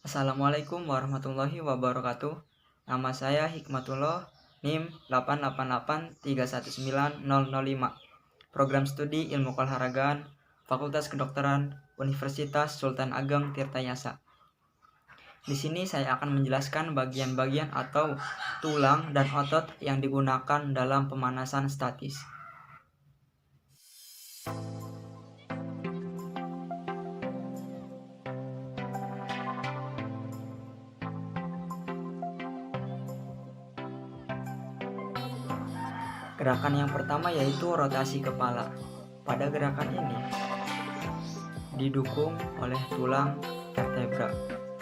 Assalamualaikum warahmatullahi wabarakatuh. Nama saya Hikmatullah, NIM 888319005. Program Studi Ilmu Keolahragaan, Fakultas Kedokteran, Universitas Sultan Ageng Tirtayasa. Di sini saya akan menjelaskan bagian-bagian atau tulang dan otot yang digunakan dalam pemanasan statis. Gerakan yang pertama yaitu rotasi kepala. Pada gerakan ini didukung oleh tulang vertebra,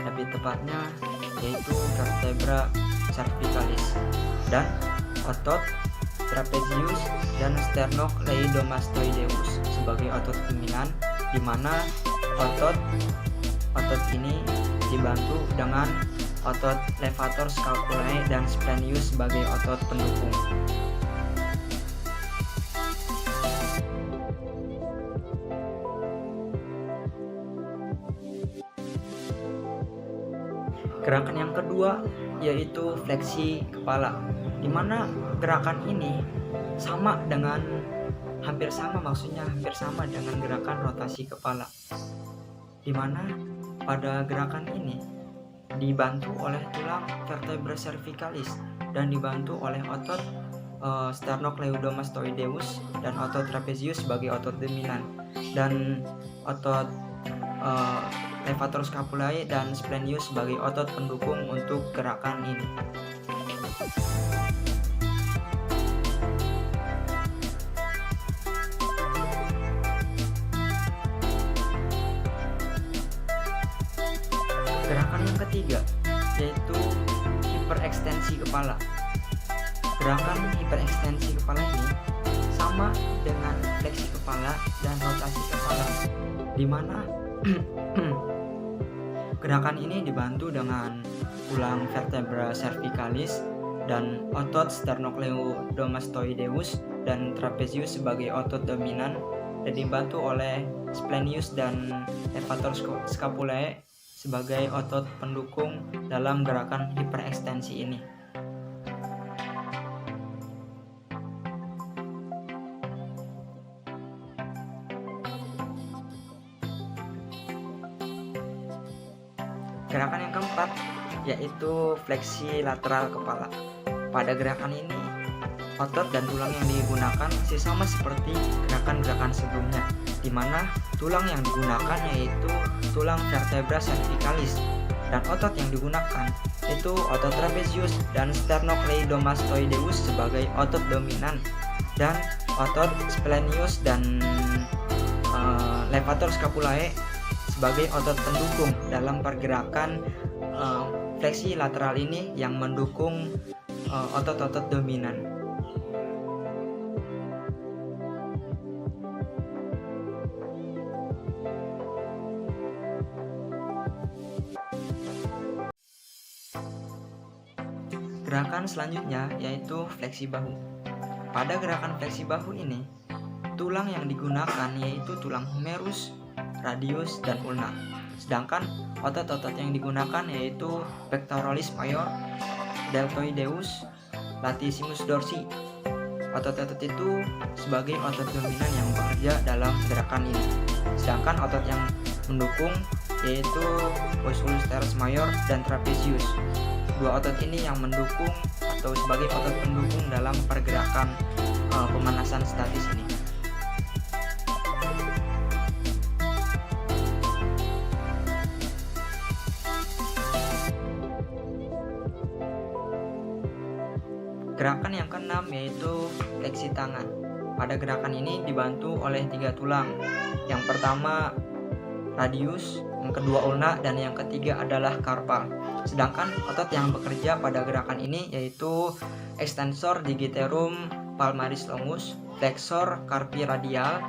lebih tepatnya yaitu vertebra cervicalis dan otot trapezius dan sternocleidomastoideus sebagai otot dominan, di mana otot ini dibantu dengan otot levator scapulae dan splenius sebagai otot pendukung. Gerakan yang kedua yaitu fleksi kepala, di mana gerakan ini hampir sama dengan gerakan rotasi kepala, di mana pada gerakan ini dibantu oleh tulang vertebra cervicalis dan dibantu oleh otot sternocleidomastoideus dan otot trapezius sebagai otot dominan, dan otot levator scapulae dan splenius sebagai otot pendukung untuk gerakan ini. Gerakan yang ketiga yaitu hiperekstensi kepala. Gerakan hiperekstensi kepala ini sama dengan fleksi kepala dan rotasi kepala, di mana gerakan ini dibantu dengan tulang vertebra cervicalis dan otot sternocleidomastoideus dan trapezius sebagai otot dominan, dan dibantu oleh splenius dan levator scapulae sebagai otot pendukung dalam gerakan hiperekstensi ini. Gerakan yang keempat yaitu fleksi lateral kepala. Pada gerakan ini otot dan tulang yang digunakan masih sama seperti gerakan-gerakan sebelumnya, di mana tulang yang digunakan yaitu tulang vertebra cervicalis dan otot yang digunakan itu otot trapezius dan sternocleidomastoideus sebagai otot dominan, dan otot splenius dan levator scapulae sebagai otot pendukung dalam pergerakan fleksi lateral ini yang mendukung otot-otot dominan. Gerakan selanjutnya yaitu fleksi bahu. Pada gerakan fleksi bahu ini, tulang yang digunakan yaitu tulang humerus, radius, dan ulna. Sedangkan otot-otot yang digunakan yaitu pectoralis major, deltoideus, latissimus dorsi. Otot-otot itu sebagai otot dominan yang bekerja dalam gerakan ini. Sedangkan otot yang mendukung yaitu musculus teres major dan trapezius. Dua otot ini yang mendukung atau sebagai otot pendukung dalam pergerakan pemanasan statis ini. Gerakan yang keenam yaitu fleksi tangan. Pada gerakan ini dibantu oleh 3 tulang. Yang pertama radius, yang kedua ulna, dan yang ketiga adalah carpal. Sedangkan otot yang bekerja pada gerakan ini yaitu extensor digitorum palmaris longus, flexor carpi radial,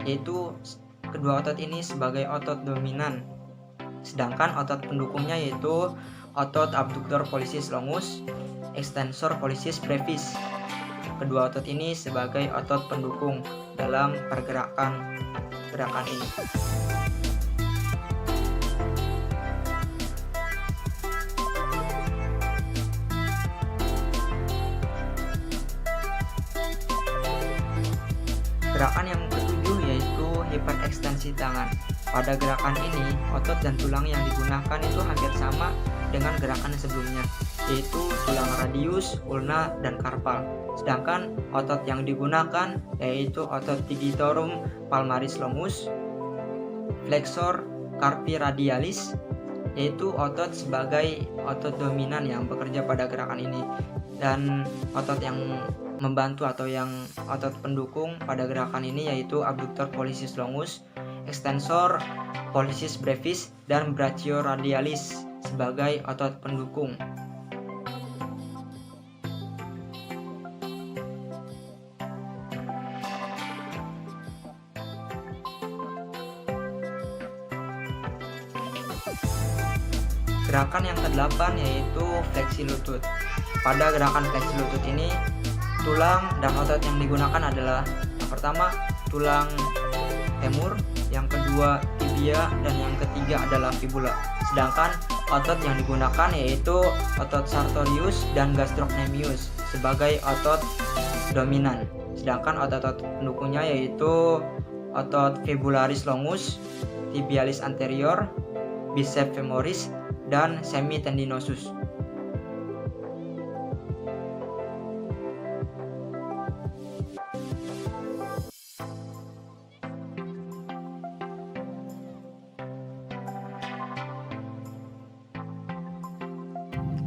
yaitu kedua otot ini sebagai otot dominan. Sedangkan otot pendukungnya yaitu otot abductor pollicis longus, extensor pollicis brevis. Kedua otot ini sebagai otot pendukung dalam pergerakan ini. Gerakan yang ketujuh yaitu hiperekstensi tangan. Pada gerakan ini, otot dan tulang yang digunakan itu hampir sama dengan gerakan sebelumnya, yaitu tulang radius, ulna, dan karpal. Sedangkan otot yang digunakan yaitu otot digitorum palmaris longus, flexor carpi radialis, yaitu otot sebagai otot dominan yang bekerja pada gerakan ini, dan otot yang membantu atau yang otot pendukung pada gerakan ini yaitu abductor pollicis longus, extensor pollicis brevis, dan brachio radialis sebagai otot pendukung. Gerakan yang ke-8 yaitu fleksi lutut. Pada gerakan fleksi lutut ini, tulang dan otot yang digunakan adalah yang pertama tulang femur, yang kedua tibia, dan yang ketiga adalah fibula. Sedangkan otot yang digunakan yaitu otot sartorius dan gastrocnemius sebagai otot dominan. Sedangkan otot-otot pendukungnya yaitu otot fibularis longus, tibialis anterior, biceps femoris, dan semitendinosus.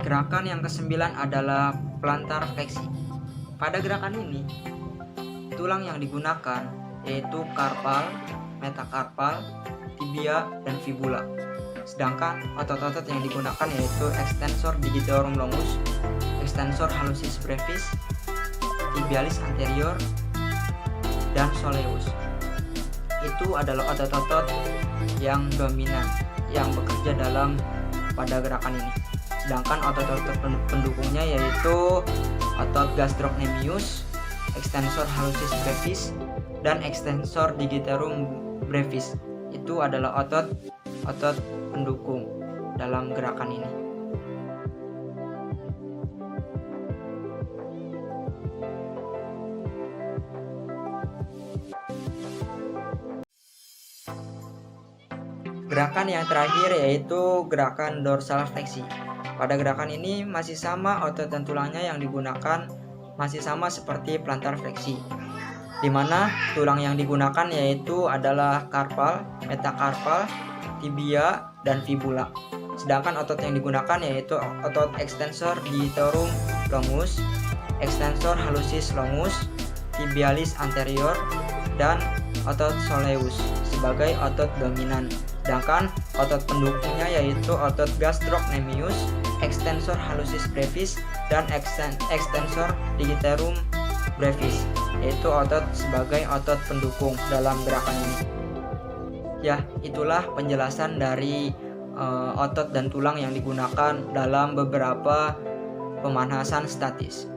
Gerakan yang ke-9 adalah plantar fleksi. Pada gerakan ini, tulang yang digunakan yaitu karpal, metakarpal, tibia, dan fibula. Sedangkan otot-otot yang digunakan yaitu extensor digitorum longus, extensor hallucis brevis, tibialis anterior, dan soleus. Itu adalah otot-otot yang dominan yang bekerja pada gerakan ini. Sedangkan otot-otot pendukungnya yaitu otot gastrocnemius, extensor hallucis brevis, dan extensor digitorum brevis. Itu adalah otot pendukung dalam gerakan ini. Gerakan yang terakhir yaitu gerakan dorsal fleksi. Pada gerakan ini masih sama otot dan tulangnya yang digunakan masih sama seperti plantar fleksi, di mana tulang yang digunakan yaitu adalah karpal, metakarpal, tibia, dan fibula. Sedangkan otot yang digunakan yaitu otot extensor digitorum longus, extensor hallucis longus, tibialis anterior, dan otot soleus sebagai otot dominan. Sedangkan otot pendukungnya yaitu otot gastrocnemius, extensor hallucis brevis, dan extensor digitorum brevis, yaitu otot sebagai otot pendukung dalam gerakan ini. Ya, itulah penjelasan dari otot dan tulang yang digunakan dalam beberapa pemanasan statis.